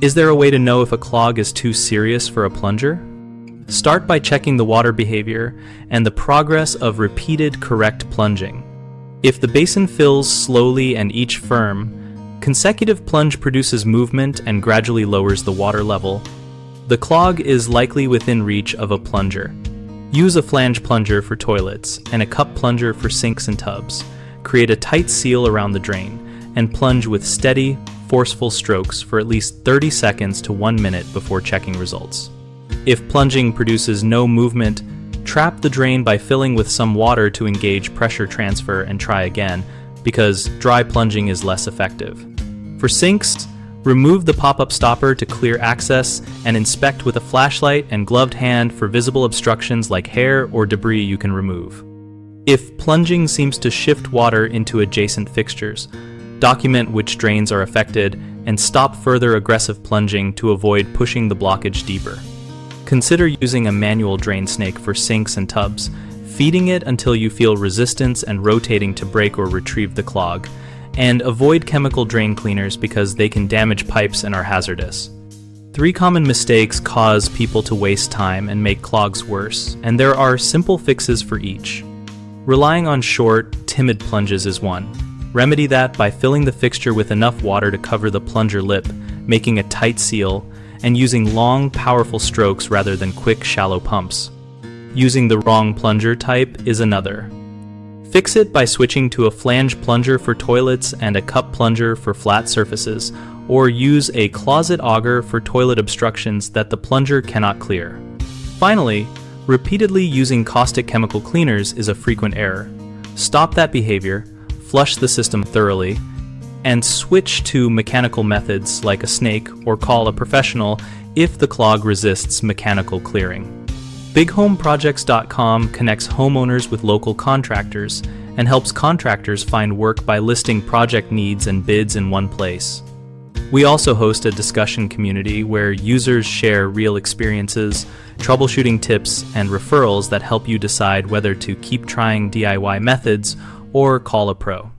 Is there a way to know if a clog is too serious for a plunger? Start by checking the water behavior and the progress of repeated correct plunging. If the basin fills slowly and each firm, consecutive plunge produces movement and gradually lowers the water level, the clog is likely within reach of a plunger. Use a flange plunger for toilets and a cup plunger for sinks and tubs. Create a tight seal around the drain and plunge with steady, forceful strokes for at least 30 seconds to 1 minute before checking results. If plunging produces no movement, trap the drain by filling with some water to engage pressure transfer and try again, because dry plunging is less effective. For sinks, remove the pop-up stopper to clear access and inspect with a flashlight and gloved hand for visible obstructions like hair or debris you can remove. If plunging seems to shift water into adjacent fixtures, document which drains are affected and stop further aggressive plunging to avoid pushing the blockage deeper. Consider using a manual drain snake for sinks and tubs, feeding it until you feel resistance and rotating to break or retrieve the clog, and avoid chemical drain cleaners because they can damage pipes and are hazardous. 3 common mistakes cause people to waste time and make clogs worse, and there are simple fixes for each. Relying on short, timid plunges is one. Remedy that by filling the fixture with enough water to cover the plunger lip, making a tight seal, and using long, powerful strokes rather than quick, shallow pumps. Using the wrong plunger type is another. Fix it by switching to a flange plunger for toilets and a cup plunger for flat surfaces, or use a closet auger for toilet obstructions that the plunger cannot clear. Finally, repeatedly using caustic chemical cleaners is a frequent error. Stop that behavior, flush the system thoroughly, and switch to mechanical methods like a snake or call a professional if the clog resists mechanical clearing. BigHomeProjects.com connects homeowners with local contractors and helps contractors find work by listing project needs and bids in one place. We also host a discussion community where users share real experiences, troubleshooting tips, and referrals that help you decide whether to keep trying DIY methods or call a pro.